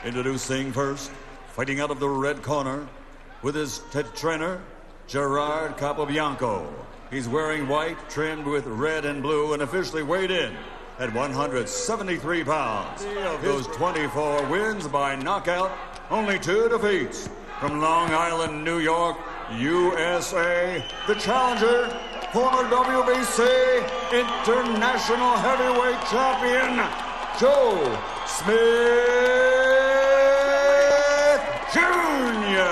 Introducing first, fighting out of the red corner, with his head trainer, Gerard Capobianco. He's wearing white, trimmed with red and blue, and officially weighed in at 173 pounds. Of those 24 wins by knockout, only 2 defeats. From Long Island, New York, USA, the challenger, former WBC International Heavyweight Champion, Joe Smith Jr.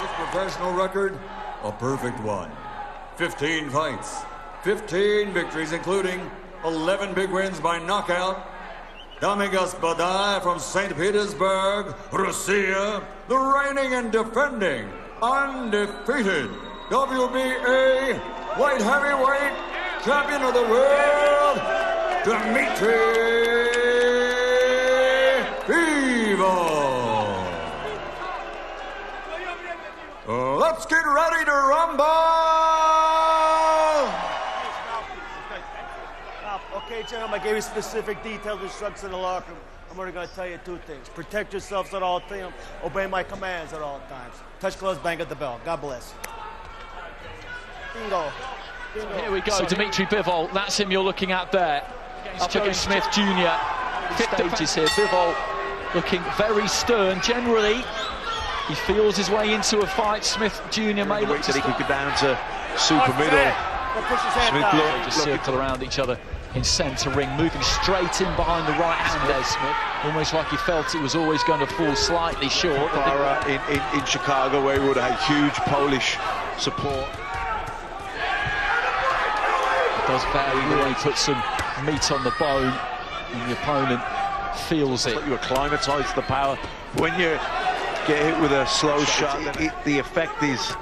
His professional record, a perfect one. 15 fights, 15 victories, including 11 big wins by knockout. Domingos Badai from St. Petersburg, Russia, the reigning and defending undefeated WBA Light Heavyweight Champion of the World, Dmitry Bivol. Let's get ready to rumble! Okay, gentlemen, I gave you specific detailed instructions in the locker room. I'm only going to tell you 2 things. Protect yourselves at all times. Obey my commands at all times. Touch gloves, bang at the bell. God bless. Bingo. Bingo. Here we go, Dmitry Bivol. That's him you're looking at there. Up against Smith Jr. Fifth stages here. Bivol looking very stern. Generally, he feels his way into a fight. Smith Jr. may look to he could go down to super middle. Smith just circle around each other in centre ring, moving straight in behind the right hand there, Smith. Almost like he felt it was always going to fall slightly short. In Chicago, where he would have had huge Polish support. It does vary the way he puts some meat on the bone, and the opponent feels it. Like you acclimatise to the power. When you get hit with a slow shot, the effect is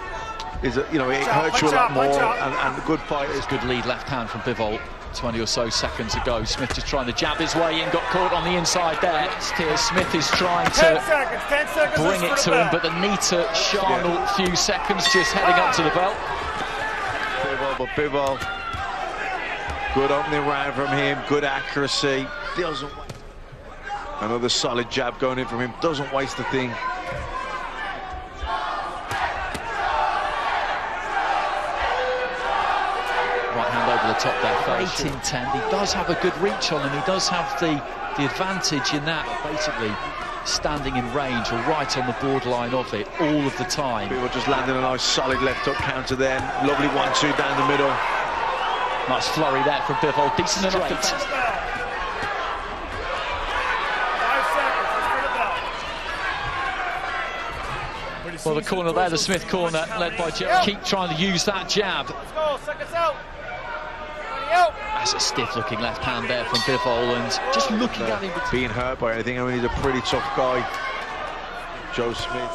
you know, it hurts you a lot more, and the good fighters. Good lead left hand from Bivol 20 or so seconds ago. Smith just trying to jab his way in, got caught on the inside there. Here Smith is trying to 10 seconds bring it to him, but the neater Charnel few seconds just heading up to the belt. Bivol, good opening round from him, good accuracy. Another solid jab going in from him, doesn't waste a thing. Right hand over the top there, 8-10. He does have a good reach on him. He does have the advantage in that, basically standing in range or right on the borderline of it all of the time. People just landing a nice solid left hook counter there. Lovely 1-2 down the middle. Nice flurry there from Bivol. Decent enough defense. Well, the corner there, the Smith corner, led by Jeff. Keep trying to use that jab. Let's go, seconds out. That's a stiff-looking left hand there from Bivol, and just looking at him. Being hurt by anything, I mean, he's a pretty tough guy, Joe Smith.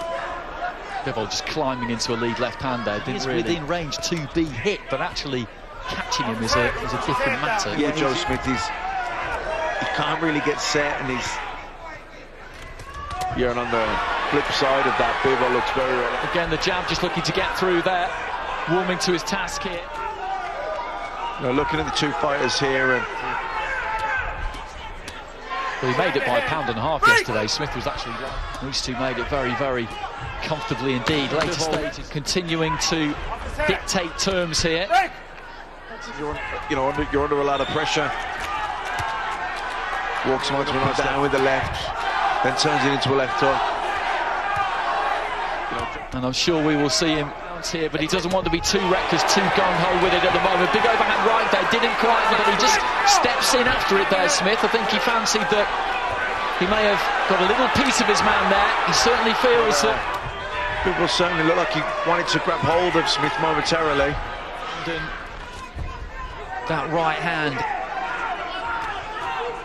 Bivol just climbing into a lead left hand there. He's really within range to be hit, but actually catching him is a different matter. Yeah, Joe Smith, he can't really get set, and he's... Yeah, and on the flip side of that, Bivol looks very ready. Again, the jab just looking to get through there, warming to his task here. You know, looking at the 2 fighters here, and well, he made it by 1.5 pounds yesterday. Smith was actually these 2 made it very, very comfortably indeed. Later stages continuing to dictate terms here. You're under a lot of pressure. Walks onto him down with the left, then turns it into a left hook. And I'm sure we will see him here, but he doesn't want to be too reckless, too gung-ho with it at the moment. Big overhand right there, didn't quite, but he just steps in after it there, Smith. I think he fancied that he may have got a little piece of his man there. He certainly feels that... People certainly look like he wanted to grab hold of Smith momentarily. That right hand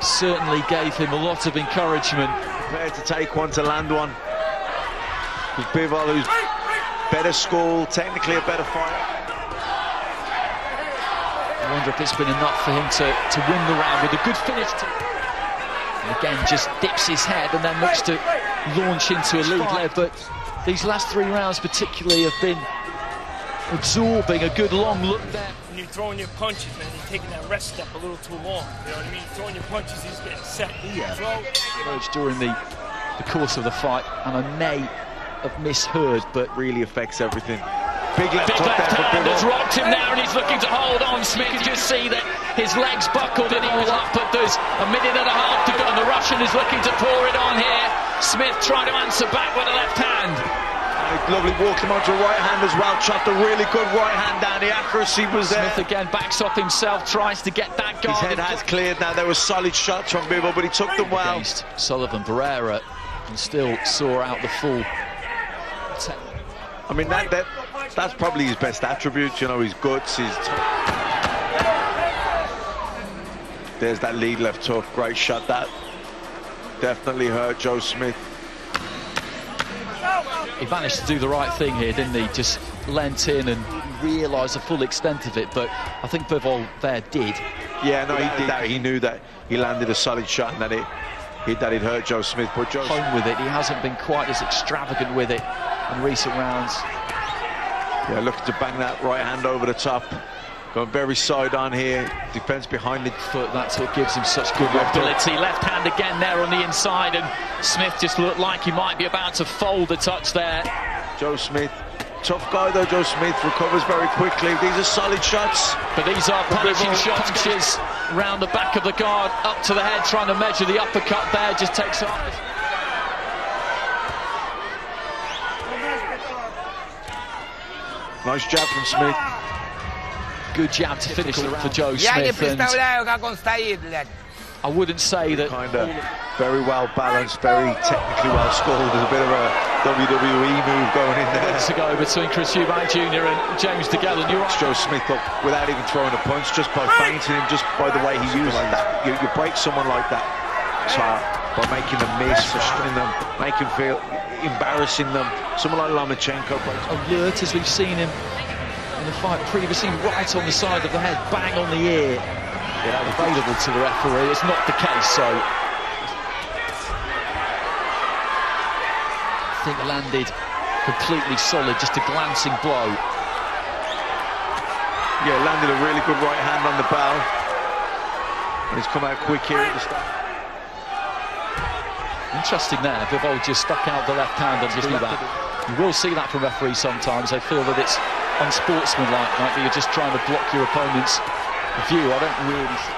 certainly gave him a lot of encouragement. Prepared to take one, to land one. With Bivol, who's better school, technically a better fighter. I wonder if it's been enough for him to win the round with a good finish. And again, just dips his head and then looks to launch into a lead leg. But these last 3 rounds particularly have been absorbing. A good long look there. When you're throwing your punches, man, you're taking that rest step a little too long. You know what I mean? Throwing your punches, he's getting set. Yeah. Emerged during the the course of the fight, and I may have misheard, but really affects everything. Big left hook left there hand for has Bivol. rocked him there, and he's looking to hold on. Smith, you can just see that his legs buckled and he was up, but there's a minute and a half to go, and the Russian is looking to pour it on here. Smith trying to answer back with a left hand. Lovely, walked him onto a right hand as well, chopped a really good right hand down. The accuracy was there. Smith again backs off himself, tries to get that guard. His head has cleared now. There were solid shots from Bivol, but he took them well. Against Sullivan, Verona, and still saw out the full. I mean, that's probably his best attribute, you know, his guts, There's that lead left hook, great shot. That definitely hurt Joe Smith. He managed to do the right thing here, didn't he? Just leant in and realised the full extent of it, but I think Bivol there did. Yeah, no, he did that. He knew that he landed a solid shot and that it hurt Joe Smith. But Joe home with it. He hasn't been quite as extravagant with it in recent rounds. Yeah, looking to bang that right hand over the top. Going very side on here. Defense behind the foot. That's what gives him such good mobility. Left hand again there on the inside, and Smith just looked like he might be about to fold a touch there. Joe Smith, tough guy though. Joe Smith recovers very quickly. These are solid shots. But these are punishing shots. Punches around the back of the guard, up to the head, trying to measure the uppercut there. Just takes off. Nice jab from Smith. Good jab to finish the round for Joe Smith. I wouldn't say that. Kind of very well balanced, very technically well scored. There's a bit of a WWE move going in there. To go between Chris Eubank Jr. and James DeGellin. You're right. Joe Smith up without even throwing a punch, just by feinting him, just by the way he uses that. You break someone like that, so by making them miss, frustrating them, making them feel, embarrassing them. Someone like Lomachenko. Alert, as we've seen him in the fight previously, right on the side of the head, bang on the ear. Available to the referee. It's not the case, so I think it landed completely solid, just a glancing blow. Yeah, landed a really good right hand on the bow, and he's come out quick here at the start. Interesting there, Bivol just stuck out the left hand and just do that. You will see that from referees sometimes. They feel that it's unsportsmanlike, like you're just trying to block your opponent's view. I don't really see.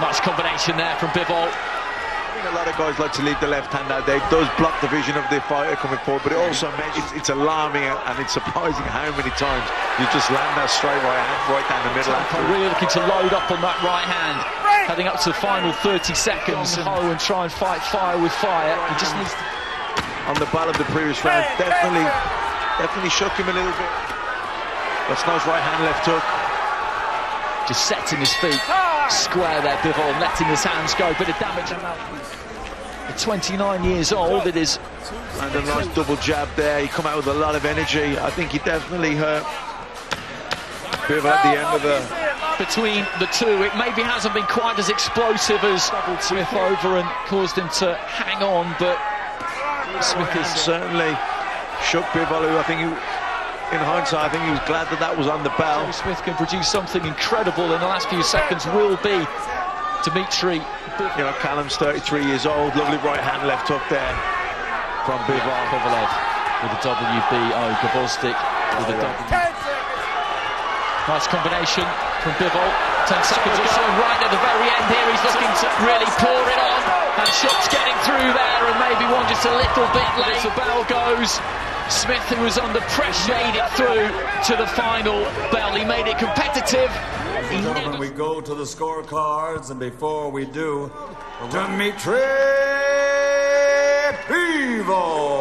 Nice combination there from Bivol. I think a lot of guys like to leave the left hand out there. It does block the vision of the fighter coming forward, but it also it's alarming, and it's surprising how many times you just land that straight right hand right down the middle. Really looking to load up on that right hand, heading up to the final 30 seconds. And try and fight fire with fire. He just needs to... On the ball of the previous round, definitely shook him a little bit. That's nice right hand, left hook. Just setting his feet square there, Bivol, letting his hands go. Bit of damage. At 29 years old, it is. And a nice double jab there. He come out with a lot of energy. I think he definitely hurt Bivol at the end of the... Between the two, it maybe hasn't been quite as explosive as doubled Smith over and caused him to hang on, but Smith is certainly shook Bivol, who I think in hindsight, I think he was glad that was on the bell. Joe Smith can produce something incredible in the last few seconds. Will be Dmitry Bivol. You know, Callum's 33 years old. Lovely right hand, left hook there from Bivol. Kovalev with a WBO. Gvozdyk with a W. Nice combination from Bivol. 10 seconds or so, right at the very end here. He's looking to really pour it on. And shots getting through there, and maybe one just a little bit late. The bell goes. Smith, who was under pressure, made it through to the final bell. He made it competitive. Gentlemen, we go to the scorecards, and before we do, Dmitry Bivol.